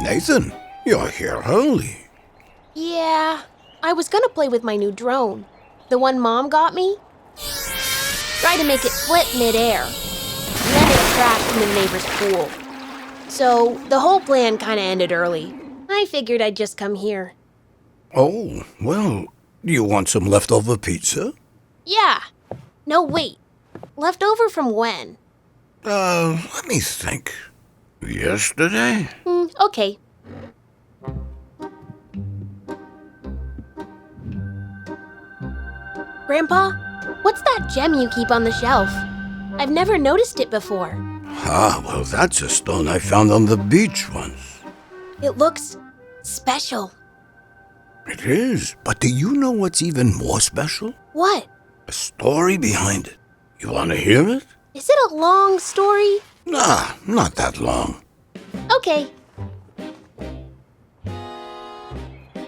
Nathan, you're here early. Yeah, I was gonna play with my new drone. The one Mom got me. Try to make it flip midair. And then it crashed into the neighbor's pool. So the whole plan kinda ended early. I figured I'd just come here. Oh, well, you want some leftover pizza? Yeah. No, wait. Leftover from when? Let me think. Yesterday? Okay. Grandpa, what's that gem you keep on the shelf? I've never noticed it before. Well, that's a stone I found on the beach once. It looks special. It is, but do you know what's even more special? What? A story behind it. You want to hear it? Is it a long story? Nah, not that long. Okay.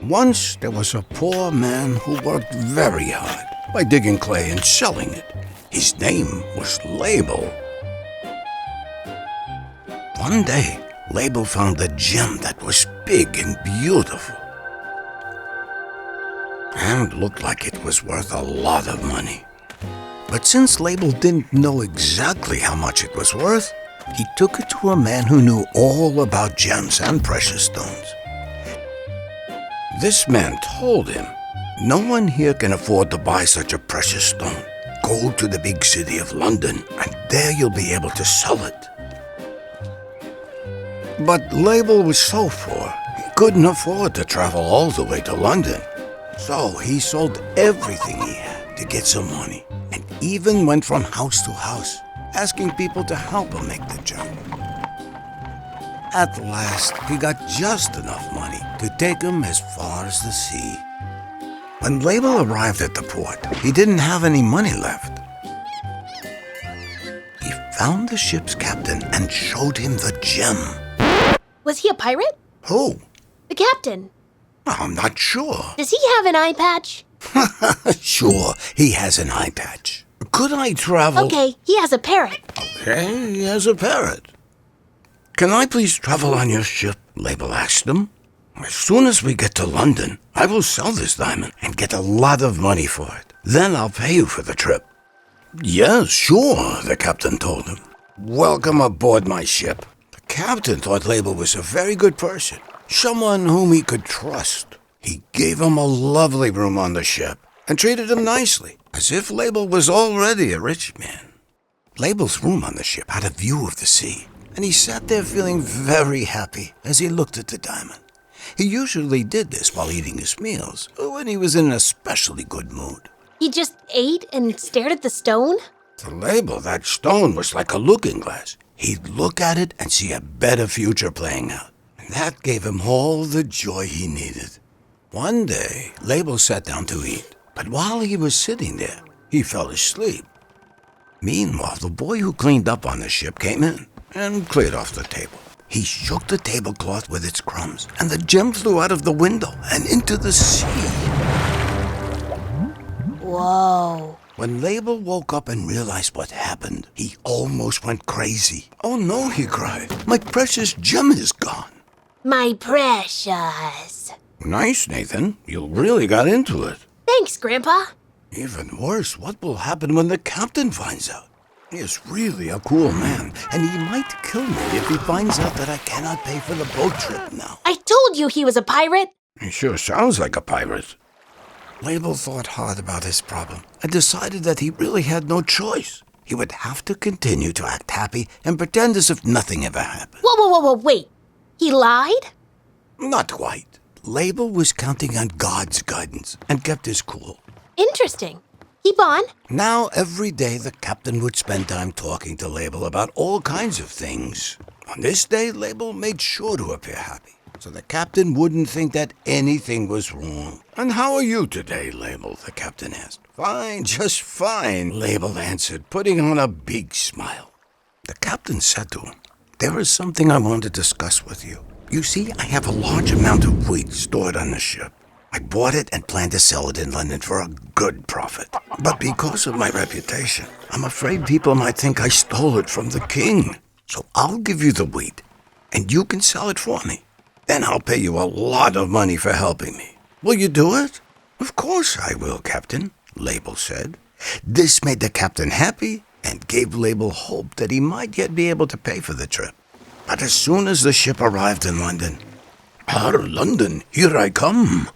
Once there was a poor man who worked very hard by digging clay and selling it. His name was Label. One day, Label found a gem that was big and beautiful, and looked like it was worth a lot of money. But since Label didn't know exactly how much it was worth, he took it to a man who knew all about gems and precious stones. This man told him, "No one here can afford to buy such a precious stone. Go to the big city of London, and there you'll be able to sell it." But Label was so poor, he couldn't afford to travel all the way to London. So he sold everything he had to get some money, and even went from house to house, asking people to help him make the journey. At last, he got just enough money to take him as far as the sea. When Label arrived at the port, he didn't have any money left. He found the ship's captain and showed him the gem. Was he a pirate? Who? The captain. I'm not sure. Does he have an eye patch? Sure, he has an eye patch. Could I travel? Okay, he has a parrot. Okay, he has a parrot. Can I please travel on your ship? Label asked him. As soon as we get to London, I will sell this diamond and get a lot of money for it. Then I'll pay you for the trip. Yes, sure, the captain told him. Welcome aboard my ship. The captain thought Label was a very good person, someone whom he could trust. He gave him a lovely room on the ship and treated him nicely, as if Label was already a rich man. Label's room on the ship had a view of the sea, and he sat there feeling very happy as he looked at the diamond. He usually did this while eating his meals, when he was in an especially good mood. He just ate and stared at the stone? To Label, that stone was like a looking glass. He'd look at it and see a better future playing out. And that gave him all the joy he needed. One day, Label sat down to eat, but while he was sitting there, he fell asleep. Meanwhile, the boy who cleaned up on the ship came in and cleared off the table. He shook the tablecloth with its crumbs, and the gem flew out of the window and into the sea. Whoa. When Label woke up and realized what happened, he almost went crazy. "Oh no," he cried. "My precious gem is gone." My precious. Nice, Nathan. You really got into it. Thanks, Grandpa. Even worse, what will happen when the captain finds out? He is really a cool man, and he might kill me if he finds out that I cannot pay for the boat trip now. I told you he was a pirate. He sure sounds like a pirate. Label thought hard about his problem and decided that he really had no choice. He would have to continue to act happy and pretend as if nothing ever happened. Whoa, wait. He lied? Not quite. Label was counting on God's guidance and kept his cool. Interesting. Keep on. Now, every day, the captain would spend time talking to Label about all kinds of things. On this day, Label made sure to appear happy, so the captain wouldn't think that anything was wrong. "And how are you today, Label?" the captain asked. "Fine, just fine," Label answered, putting on a big smile. The captain said to him, "There is something I want to discuss with you. You see, I have a large amount of wheat stored on the ship. I bought it and plan to sell it in London for a good profit. But because of my reputation, I'm afraid people might think I stole it from the king. So I'll give you the wheat, and you can sell it for me. Then I'll pay you a lot of money for helping me. Will you do it? Of course I will, Captain, Label said. This made the captain happy and gave Label hope that he might yet be able to pay for the trip. But as soon as the ship arrived in London, London, here I come.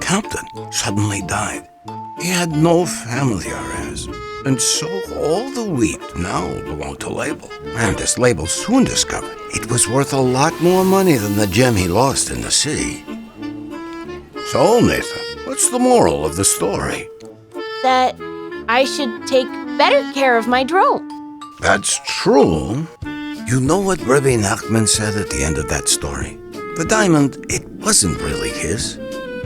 Captain suddenly died. He had no family or heirs, and so all the wheat now belonged to Label. And as Label soon discovered, it was worth a lot more money than the gem he lost in the sea. So, Nathan, what's the moral of the story? That I should take better care of my drone. That's true. You know what Rebbe Nachman said at the end of that story? The diamond, it wasn't really his.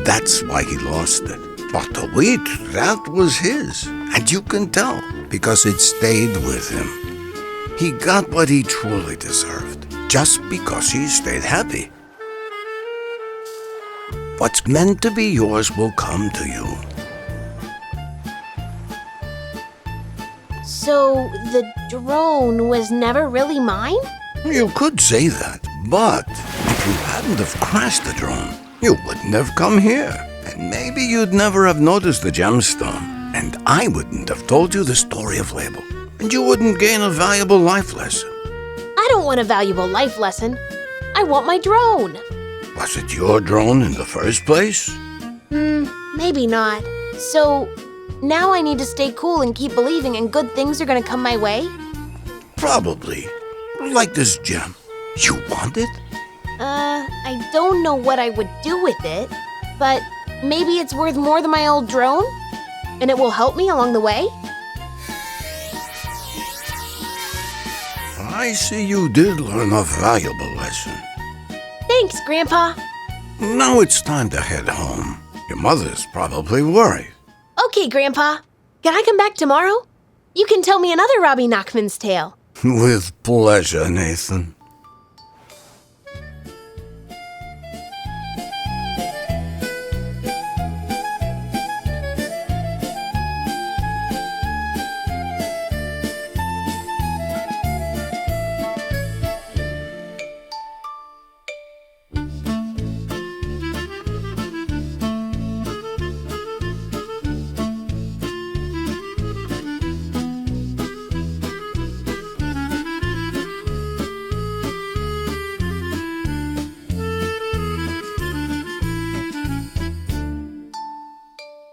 That's why he lost it. But the wheat, that was his. And you can tell, because it stayed with him. He got what he truly deserved, just because he stayed happy. What's meant to be yours will come to you. So the drone was never really mine? You could say that, but if you hadn't have crashed the drone, you wouldn't have come here. And maybe you'd never have noticed the gemstone. And I wouldn't have told you the story of Label. And you wouldn't gain a valuable life lesson. I don't want a valuable life lesson. I want my drone. Was it your drone in the first place? Maybe not. So now I need to stay cool and keep believing and good things are gonna come my way? Probably. Like this gem. You want it? I don't know what I would do with it, but maybe it's worth more than my old drone? And it will help me along the way? I see you did learn a valuable lesson. Thanks, Grandpa. Now it's time to head home. Your mother's probably worried. Okay, Grandpa. Can I come back tomorrow? You can tell me another Rebbe Nachman's tale. With pleasure, Nathan.